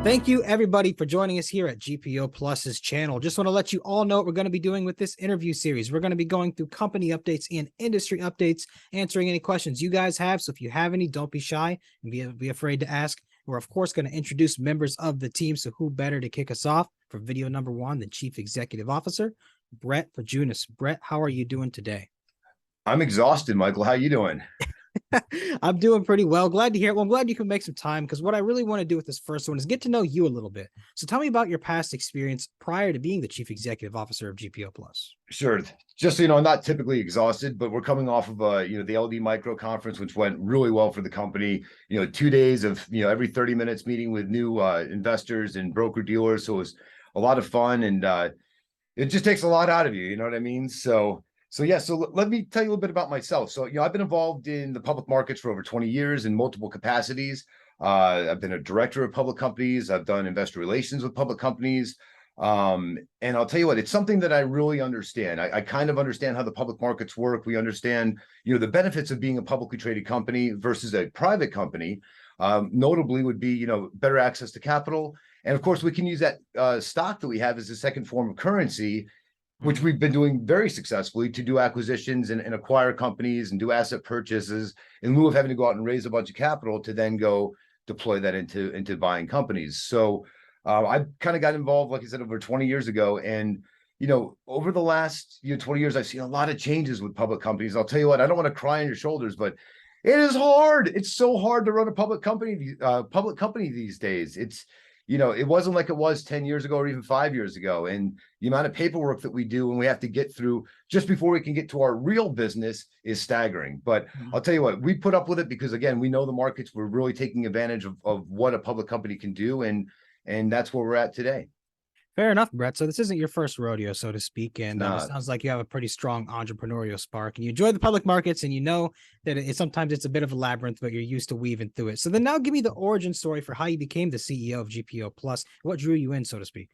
Thank you, everybody, for joining us here at GPOPlus's channel. Just want to let you all know what we're going to be doing with this interview series. We're going to be going through company updates and industry updates, answering any questions you guys have. So if you have any, don't be shy and be afraid to ask. We're, of course, going to introduce members of the team. So who better to kick us off for video number one than Chief Executive Officer, Brett Pojunis. Brett, how are you doing today? I'm exhausted, Michael. How you doing? I'm doing pretty well. Glad to hear it. Well, I'm glad you can make some time because what I really want to do with this first one is get to know you a little bit. So tell me about your past experience prior to being the Chief Executive Officer of GPOPlus. Sure. Just so you know, I'm not typically exhausted, but we're coming off of the LD Micro Conference, which went really well for the company. 2 days of every 30 minutes meeting with new investors and broker dealers. So it was a lot of fun, and it just takes a lot out of you. You know what I mean? So let me tell you a little bit about myself. So, I've been involved in the public markets for over 20 years in multiple capacities. I've been a director of public companies. I've done investor relations with public companies. And I'll tell you what, it's something that I really understand. I kind of understand how the public markets work. We understand, the benefits of being a publicly traded company versus a private company. Notably would be, better access to capital. And of course, we can use that stock that we have as a second form of currency, which we've been doing very successfully, to do acquisitions and acquire companies and do asset purchases in lieu of having to go out and raise a bunch of capital to then go deploy that into buying companies. So I kind of got involved, like I said, over 20 years ago. And, over the last 20 years, I've seen a lot of changes with public companies. I'll tell you what, I don't want to cry on your shoulders, but it is hard. It's so hard to run a public company these days. It wasn't like it was 10 years ago or even 5 years ago. And the amount of paperwork that we do and we have to get through just before we can get to our real business is staggering. But I'll tell you what, we put up with it because, again, we know the markets. We're really taking advantage of what a public company can do. And that's where we're at today. Fair enough, Brett. So this isn't your first rodeo, so to speak. And it sounds like you have a pretty strong entrepreneurial spark and you enjoy the public markets, and you know that sometimes it's a bit of a labyrinth, but you're used to weaving through it. So then now give me the origin story for how you became the CEO of GPOPlus. What drew you in, so to speak?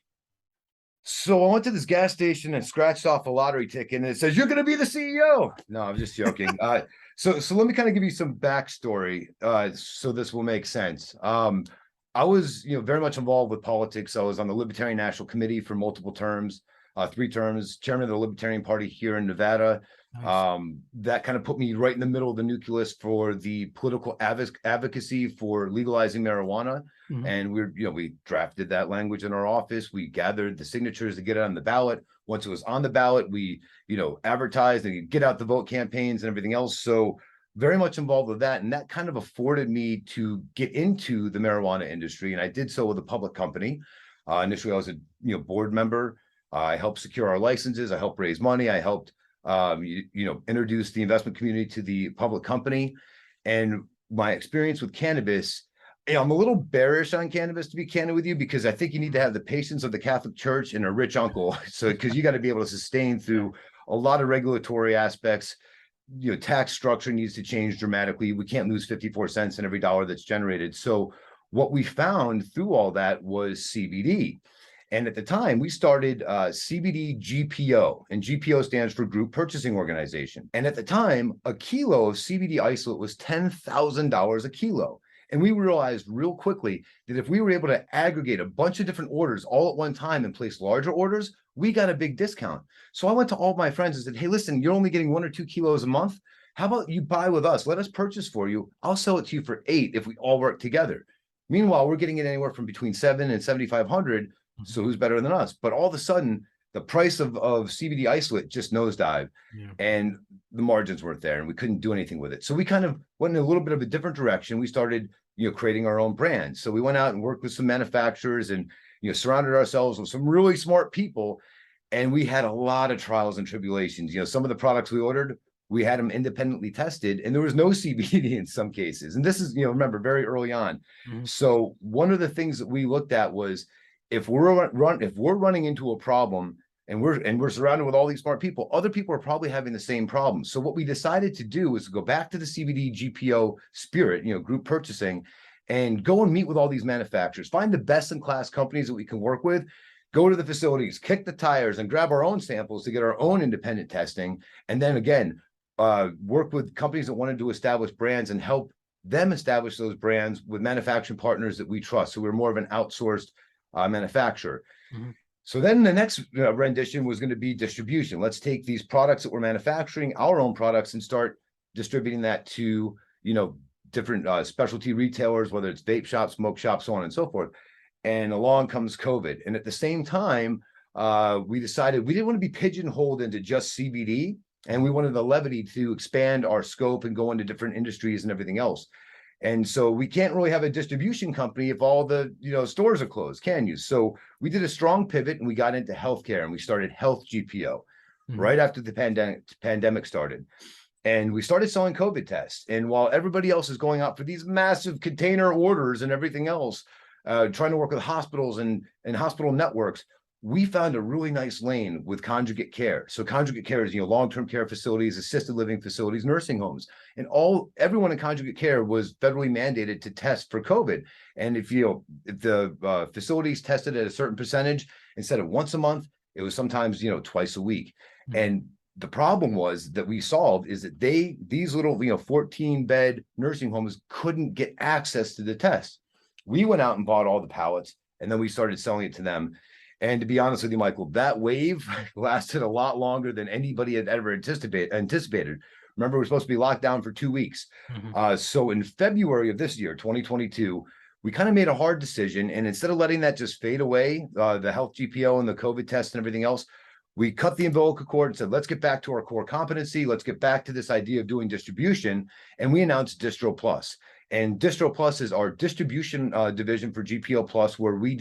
So I went to this gas station and scratched off a lottery ticket, and it says, "You're going to be the CEO." No, I'm just joking. So let me kind of give you some backstory, so this will make sense. I was, very much involved with politics. I was on the Libertarian National Committee for multiple terms, 3 terms, chairman of the Libertarian Party here in Nevada. Nice. That kind of put me right in the middle of the nucleus for the political advocacy for legalizing marijuana. Mm-hmm. And we drafted that language in our office. We gathered the signatures to get it on the ballot. Once it was on the ballot, we, advertised and get out the vote campaigns and everything else. So very much involved with that. And that kind of afforded me to get into the marijuana industry. And I did so with a public company. Initially, I was a board member. I helped secure our licenses. I helped raise money. I helped, introduce the investment community to the public company. And my experience with cannabis, I'm a little bearish on cannabis, to be candid with you, because I think you need to have the patience of the Catholic Church and a rich uncle. So, because you got to be able to sustain through a lot of regulatory aspects. Tax structure needs to change dramatically. We can't lose 54 cents in every dollar that's generated. So what we found through all that was CBD. And at the time, we started CBD GPO, and GPO stands for Group Purchasing Organization. And at the time, a kilo of CBD isolate was $10,000 a kilo. And we realized real quickly that if we were able to aggregate a bunch of different orders all at one time and place larger orders, we got a big discount. So I went to all my friends and said, "Hey, listen, you're only getting 1 or 2 kilos a month. How about you buy with us? Let us purchase for you. I'll sell it to you for 8 if we all work together." Meanwhile, we're getting it anywhere from between 7 and 7,500. So who's better than us? But all of a sudden, the price of CBD isolate just nosedived, and the margins weren't there, and we couldn't do anything with it. So we kind of went in a little bit of a different direction. We started, creating our own brand. So we went out and worked with some manufacturers and, surrounded ourselves with some really smart people. And we had a lot of trials and tribulations. Some of the products we ordered, we had them independently tested, and there was no CBD in some cases. And this is, remember, very early on. Mm-hmm. So one of the things that we looked at was, if we're running into a problem and we're surrounded with all these smart people, other people are probably having the same problem. So what we decided to do was go back to the CBD GPO spirit, group purchasing, and go and meet with all these manufacturers, find the best in class companies that we can work with, go to the facilities, kick the tires, and grab our own samples to get our own independent testing. And then again, work with companies that wanted to establish brands and help them establish those brands with manufacturing partners that we trust. So we're more of an outsourced manufacturer. Mhm. So then the next rendition was going to be distribution. Let's take these products that we're manufacturing, our own products, and start distributing that to, different specialty retailers, whether it's vape shops, smoke shops, so on and so forth. And along comes COVID. And at the same time, we decided we didn't want to be pigeonholed into just CBD, and we wanted the levity to expand our scope and go into different industries and everything else. And so we can't really have a distribution company if all the stores are closed, can you? So we did a strong pivot and we got into healthcare, and we started Health GPO right after the pandemic started. And we started selling COVID tests. And while everybody else is going out for these massive container orders and everything else, trying to work with hospitals and hospital networks, we found a really nice lane with conjugate care. So conjugate care is, long-term care facilities, assisted living facilities, nursing homes, and everyone in conjugate care was federally mandated to test for COVID. And if the facilities tested at a certain percentage, instead of once a month, it was sometimes, twice a week. And the problem was that we solved is that these little, 14-bed nursing homes couldn't get access to the test. We went out and bought all the pallets, and then we started selling it to them. And to be honest with you, Michael, that wave lasted a lot longer than anybody had ever anticipated. Remember, we're supposed to be locked down for 2 weeks. So in February of this year, 2022, we kind of made a hard decision. And instead of letting that just fade away, the health GPO and the COVID test and everything else, we cut the umbilical cord and said, let's get back to our core competency. Let's get back to this idea of doing distribution. And we announced Distro Plus. And Distro Plus is our distribution division for GPOPlus, where we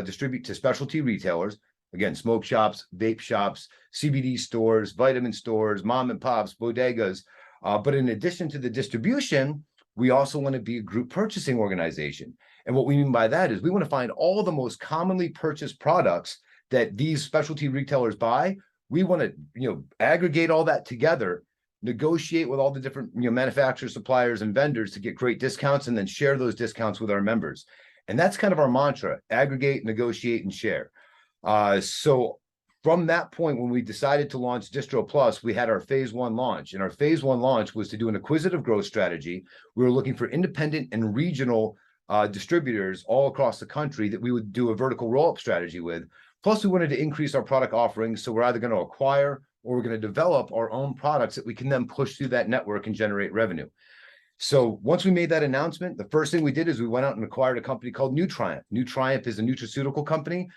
distribute to specialty retailers, again, smoke shops, vape shops, CBD stores, vitamin stores, mom and pops, bodegas. But in addition to the distribution, we also want to be a group purchasing organization. And what we mean by that is we want to find all the most commonly purchased products that these specialty retailers buy. We want to, aggregate all that together, negotiate with all the different manufacturers, suppliers, and vendors to get great discounts, and then share those discounts with our members. And that's kind of our mantra: aggregate, negotiate, and share. So from that point, when we decided to launch Distro Plus, we had our phase 1 launch. And our phase 1 launch was to do an acquisitive growth strategy. We were looking for independent and regional distributors all across the country that we would do a vertical roll-up strategy with. Plus, we wanted to increase our product offerings. So we're either going to acquire or we're going to develop our own products that we can then push through that network and generate revenue. So once we made that announcement, the first thing we did is we went out and acquired a company called Nutraceuticals. Nutraceuticals is a nutraceutical company,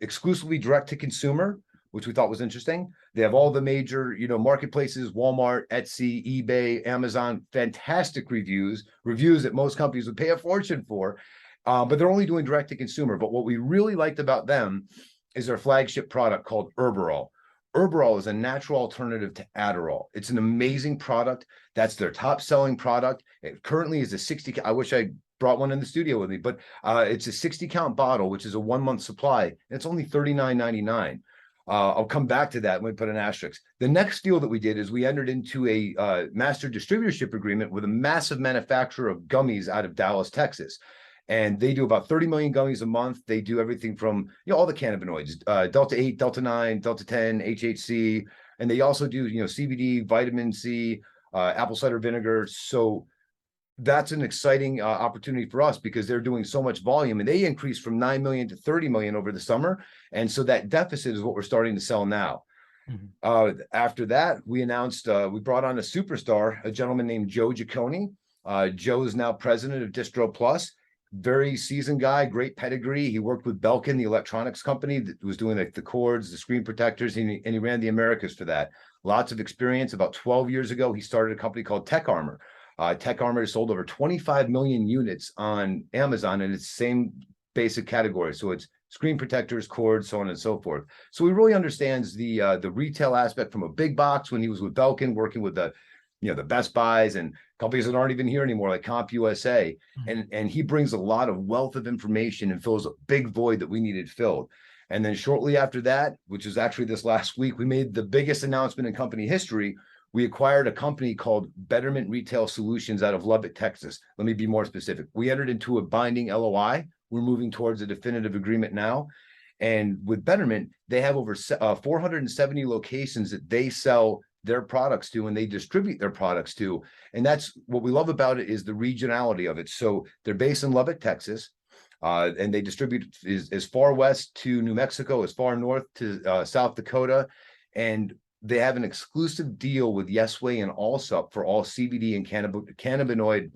exclusively direct to consumer, which we thought was interesting. They have all the major, marketplaces: Walmart, Etsy, eBay, Amazon. Fantastic reviews that most companies would pay a fortune for. But they're only doing direct to consumer. But what we really liked about them is their flagship product called Herberol. Herberol is a natural alternative to Adderall. It's an amazing product. That's their top selling product. It currently is a 60. I wish I brought one in the studio with me, but it's a 60 count bottle, which is a 1 month supply. And it's only $39.99. I'll come back to that when we put an asterisk. The next deal that we did is we entered into a master distributorship agreement with a massive manufacturer of gummies out of Dallas, Texas. And they do about 30 million gummies a month. They do everything from all the cannabinoids, Delta 8, Delta 9, Delta 10, HHC, and they also do CBD, vitamin C, apple cider vinegar. So that's an exciting opportunity for us because they're doing so much volume, and they increased from 9 million to 30 million over the summer. And so that deficit is what we're starting to sell now. After that, we announced we brought on a superstar, a gentleman named Joe Giacone. Joe is now president of Distro Plus. Very seasoned guy, great pedigree. He worked with Belkin, the electronics company that was doing the cords, the screen protectors, and he ran the Americas for that. Lots of experience. About 12 years ago, he started a company called Tech Armor. Tech Armor has sold over 25 million units on Amazon, and it's the same basic category. So it's screen protectors, cords, so on and so forth. So he really understands the retail aspect from a big box when he was with Belkin, working with the Best Buys and companies that aren't even here anymore, like CompUSA. And he brings a lot of wealth of information and fills a big void that we needed filled. And then shortly after that, which is actually this last week, we made the biggest announcement in company history. We acquired a company called Betterment Retail Solutions out of Lubbock, Texas. Let me be more specific. We entered into a binding LOI. We're moving towards a definitive agreement now. And with Betterment, they have over 470 locations that they sell their products to and they distribute their products to. And that's what we love about it, is the regionality of it. So they're based in Lubbock, Texas. And they distribute as far west to New Mexico, as far north to South Dakota. And they have an exclusive deal with Yesway and Allsup for all CBD and cannabinoid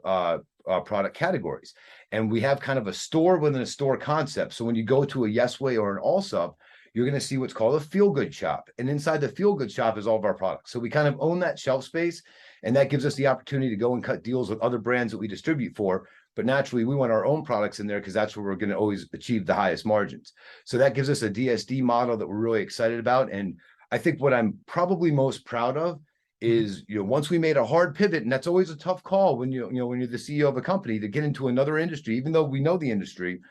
product categories. And we have kind of a store within a store concept. So when you go to a Yesway or an Allsup, you're going to see what's called a feel-good shop. And inside the feel-good shop is all of our products. So we kind of own that shelf space, and that gives us the opportunity to go and cut deals with other brands that we distribute for. But naturally, we want our own products in there because that's where we're going to always achieve the highest margins. So that gives us a DSD model that we're really excited about. And I think what I'm probably most proud of is, once we made a hard pivot, and that's always a tough call when when you're the CEO of a company, to get into another industry, even though we know the industry.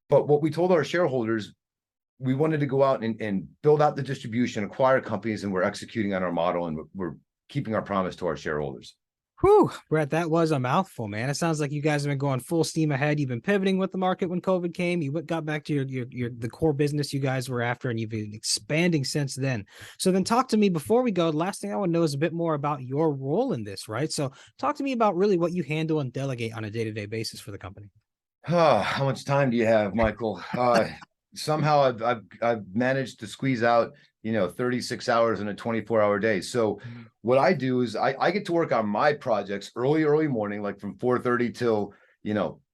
But what we told our shareholders, we wanted to go out and build out the distribution, acquire companies, and we're executing on our model, and we're keeping our promise to our shareholders. Whew, Brett, that was a mouthful, man. It sounds like you guys have been going full steam ahead. You've been pivoting with the market when COVID came. You got back to the core business you guys were after, and you've been expanding since then. So then talk to me before we go. The last thing I want to know is a bit more about your role in this, right? So talk to me about really what you handle and delegate on a day-to-day basis for the company. How much time do you have, Michael? Somehow I've managed to squeeze out 36 hours in a 24-hour day. So what I do is I get to work on my projects early morning, like from 4:30 till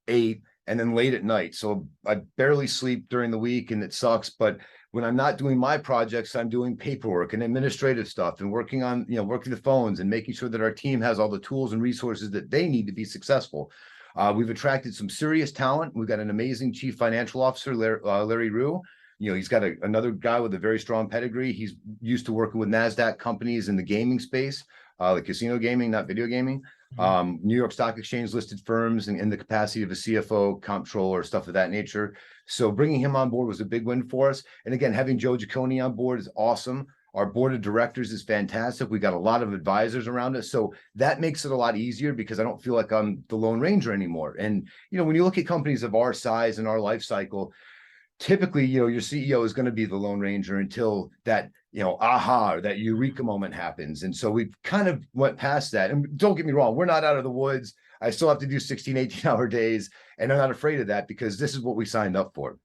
8, and then late at night. So I barely sleep during the week, and it sucks. But when I'm not doing my projects, I'm doing paperwork and administrative stuff and working on working the phones and making sure that our team has all the tools and resources that they need to be successful. We've attracted some serious talent. We've got an amazing chief financial officer, Larry Rue. He's got another guy with a very strong pedigree. He's used to working with NASDAQ companies in the gaming space, like casino gaming, not video gaming, New York Stock Exchange listed firms, and in the capacity of a CFO, comptroller, stuff of that nature. So bringing him on board was a big win for us. And again, having Joe Giacconi on board is awesome. Our board of directors is fantastic. We got a lot of advisors around us. So that makes it a lot easier because I don't feel like I'm the Lone Ranger anymore. And, when you look at companies of our size and our life cycle, typically, your CEO is going to be the Lone Ranger until that, aha, or that eureka moment happens. And so we've kind of went past that. And don't get me wrong, we're not out of the woods. I still have to do 16, 18-hour days. And I'm not afraid of that because this is what we signed up for.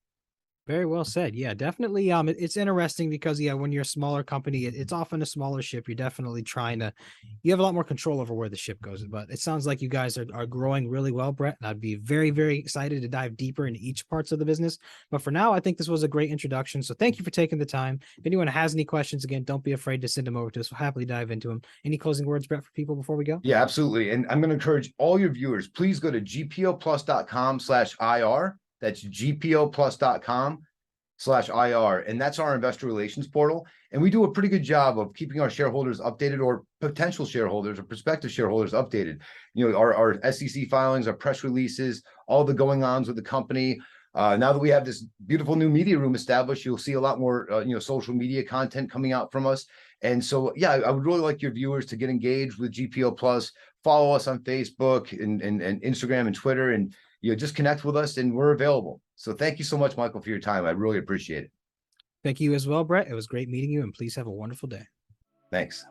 Very well said. Yeah, definitely. It's interesting because when you're a smaller company, it's often a smaller ship. You're definitely you have a lot more control over where the ship goes. But it sounds like you guys are growing really well, Brett. And I'd be very, very excited to dive deeper into each parts of the business. But for now, I think this was a great introduction. So thank you for taking the time. If anyone has any questions, again, don't be afraid to send them over to us. We'll happily dive into them. Any closing words, Brett, for people before we go? Yeah, absolutely. And I'm going to encourage all your viewers, please go to gpoplus.com/IR. That's gpoplus.com/IR. And that's our investor relations portal. And we do a pretty good job of keeping our shareholders updated, or potential shareholders or prospective shareholders updated. Our SEC filings, our press releases, all the going ons with the company. Now that we have this beautiful new media room established, you'll see a lot more, social media content coming out from us. And so, yeah, I would really like your viewers to get engaged with GPO Plus, follow us on Facebook and Instagram and Twitter, and just connect with us, and we're available. So thank you so much, Michael, for your time. I really appreciate it. Thank you as well, Brett. It was great meeting you, and please have a wonderful day. Thanks.